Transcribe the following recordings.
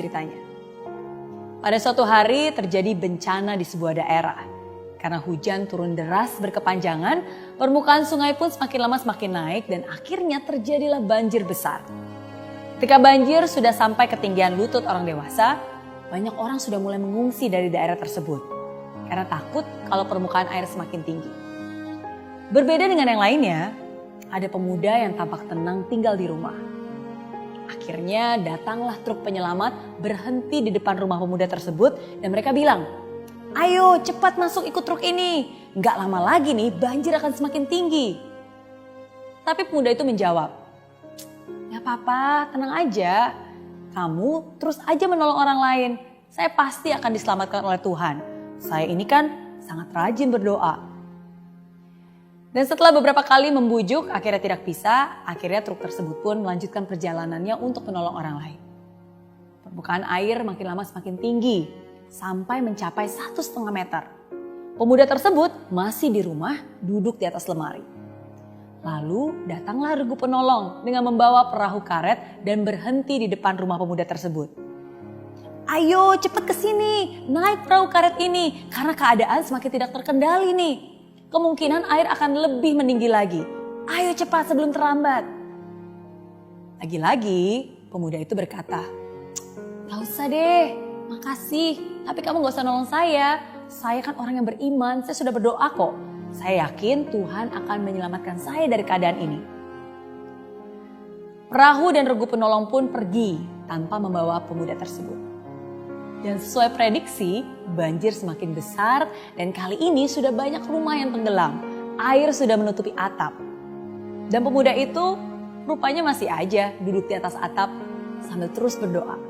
ceritanya. Pada suatu hari terjadi bencana di sebuah daerah. Karena hujan turun deras berkepanjangan, permukaan sungai pun semakin lama semakin naik dan akhirnya terjadilah banjir besar. Ketika banjir sudah sampai ketinggian lutut orang dewasa, banyak orang sudah mulai mengungsi dari daerah tersebut. Karena takut kalau permukaan air semakin tinggi. Berbeda dengan yang lainnya, ada pemuda yang tampak tenang tinggal di rumah. Akhirnya datanglah truk penyelamat berhenti di depan rumah pemuda tersebut dan mereka bilang, "Ayo cepat masuk ikut truk ini, nggak lama lagi nih banjir akan semakin tinggi." Tapi pemuda itu menjawab, "Gak apa-apa, tenang aja. Kamu terus aja menolong orang lain. Saya pasti akan diselamatkan oleh Tuhan. Saya ini kan sangat rajin berdoa." Dan setelah beberapa kali membujuk, akhirnya tidak bisa, akhirnya truk tersebut pun melanjutkan perjalanannya untuk menolong orang lain. Permukaan air makin lama semakin tinggi, sampai mencapai 1,5 meter. Pemuda tersebut masih di rumah, duduk di atas lemari. Lalu datanglah regu penolong dengan membawa perahu karet dan berhenti di depan rumah pemuda tersebut. "Ayo cepat ke sini, naik perahu karet ini, karena keadaan semakin tidak terkendali nih. Kemungkinan air akan lebih meninggi lagi. Ayo cepat sebelum terlambat." Lagi-lagi pemuda itu berkata, "Gak usah deh, makasih. Tapi kamu gak usah nolong saya. Saya kan orang yang beriman, saya sudah berdoa kok. Saya yakin Tuhan akan menyelamatkan saya dari keadaan ini." Perahu dan regu penolong pun pergi tanpa membawa pemuda tersebut. Dan sesuai prediksi, banjir semakin besar dan kali ini sudah banyak rumah yang tenggelam. Air sudah menutupi atap. Dan pemuda itu rupanya masih aja duduk di atas atap sambil terus berdoa.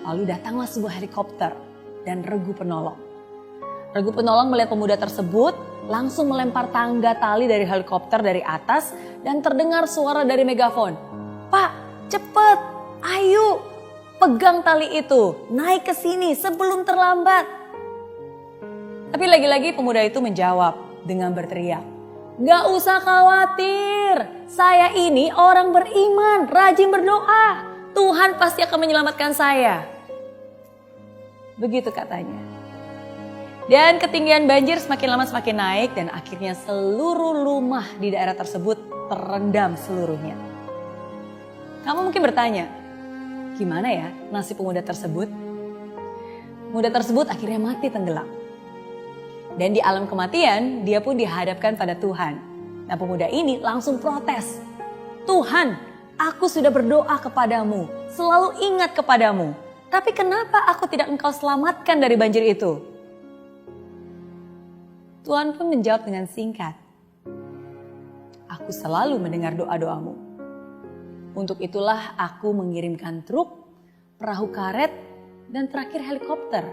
Lalu datanglah sebuah helikopter dan regu penolong. Regu penolong melihat pemuda tersebut, langsung melempar tangga tali dari helikopter dari atas dan terdengar suara dari megafon. "Pak, cepet, ayo, pegang tali itu, naik ke sini sebelum terlambat." Tapi lagi-lagi pemuda itu menjawab dengan berteriak, "Gak usah khawatir, saya ini orang beriman, rajin berdoa. Tuhan pasti akan menyelamatkan saya." Begitu katanya. Dan ketinggian banjir semakin lama semakin naik dan akhirnya seluruh rumah di daerah tersebut terendam seluruhnya. Kamu mungkin bertanya, gimana ya nasib pemuda tersebut? Pemuda tersebut akhirnya mati tenggelam. Dan di alam kematian dia pun dihadapkan pada Tuhan. Nah, pemuda ini langsung protes. "Tuhan, aku sudah berdoa kepadamu, selalu ingat kepadamu. Tapi kenapa aku tidak Engkau selamatkan dari banjir itu?" Tuhan pun menjawab dengan singkat, "Aku selalu mendengar doa-doamu. Untuk itulah aku mengirimkan truk, perahu karet, dan terakhir helikopter.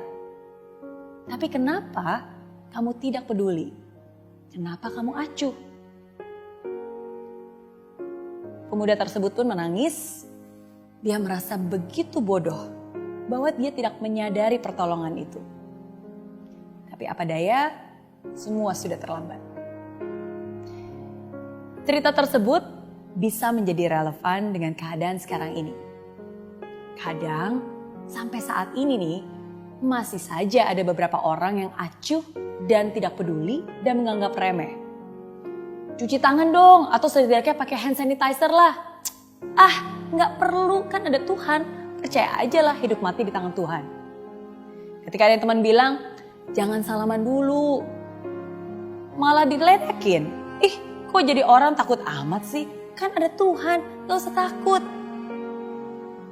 Tapi kenapa kamu tidak peduli? Kenapa kamu acuh?" Pemuda tersebut pun menangis. Dia merasa begitu bodoh bahwa dia tidak menyadari pertolongan itu. Tapi apa daya, semua sudah terlambat. Cerita tersebut bisa menjadi relevan dengan keadaan sekarang ini. Kadang sampai saat ini nih, masih saja ada beberapa orang yang acuh dan tidak peduli dan menganggap remeh. "Cuci tangan dong, atau setidaknya pakai hand sanitizer lah. Nggak perlu, kan ada Tuhan. Percaya aja lah hidup mati di tangan Tuhan." Ketika ada teman bilang, "Jangan salaman dulu," malah diledekin. Kok jadi orang takut amat sih? Kan ada Tuhan, gak usah takut.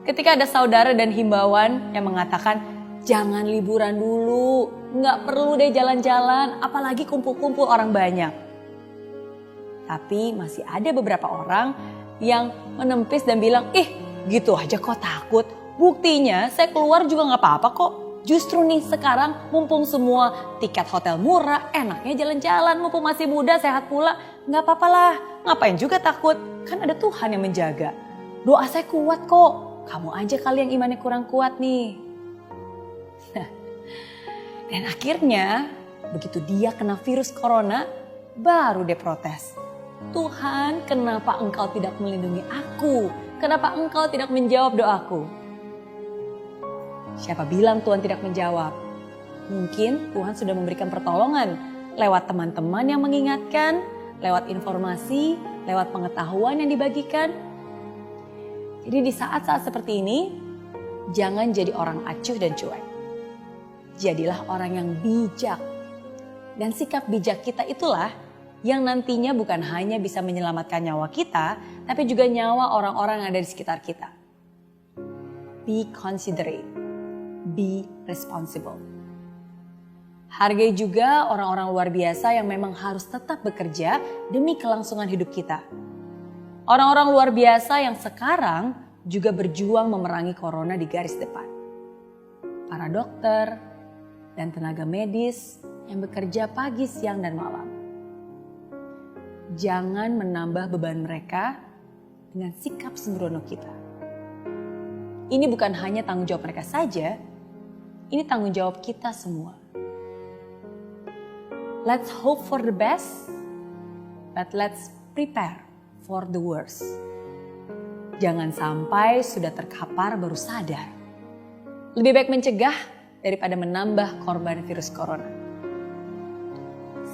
Ketika ada saudara dan himbauan yang mengatakan, "Jangan liburan dulu, gak perlu deh jalan-jalan, apalagi kumpul-kumpul orang banyak." Tapi masih ada beberapa orang yang menempis dan bilang, gitu aja kok takut. Buktinya saya keluar juga gak apa-apa kok. Justru nih sekarang mumpung semua tiket hotel murah, enaknya jalan-jalan, mumpung masih muda, sehat pula. Gak apa-apa lah, ngapain juga takut, kan ada Tuhan yang menjaga. Doa saya kuat kok, kamu aja kali yang imannya kurang kuat nih. Dan akhirnya begitu dia kena virus corona, baru dia protes. "Tuhan, kenapa Engkau tidak melindungi aku? Kenapa Engkau tidak menjawab doaku?" Siapa bilang Tuhan tidak menjawab? Mungkin Tuhan sudah memberikan pertolongan lewat teman-teman yang mengingatkan, lewat informasi, lewat pengetahuan yang dibagikan. Jadi di saat-saat seperti ini, jangan jadi orang acuh dan cuek. Jadilah orang yang bijak. Dan sikap bijak kita itulah yang nantinya bukan hanya bisa menyelamatkan nyawa kita, tapi juga nyawa orang-orang yang ada di sekitar kita. Be considerate, be responsible. Hargai juga orang-orang luar biasa yang memang harus tetap bekerja demi kelangsungan hidup kita. Orang-orang luar biasa yang sekarang juga berjuang memerangi corona di garis depan. Para dokter dan tenaga medis yang bekerja pagi, siang, dan malam. Jangan menambah beban mereka dengan sikap sembrono kita. Ini bukan hanya tanggung jawab mereka saja, ini tanggung jawab kita semua. Let's hope for the best, but let's prepare for the worst. Jangan sampai sudah terkapar baru sadar. Lebih baik mencegah daripada menambah korban virus corona.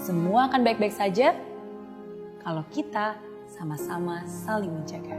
Semua akan baik-baik saja kalau kita sama-sama saling menjaga.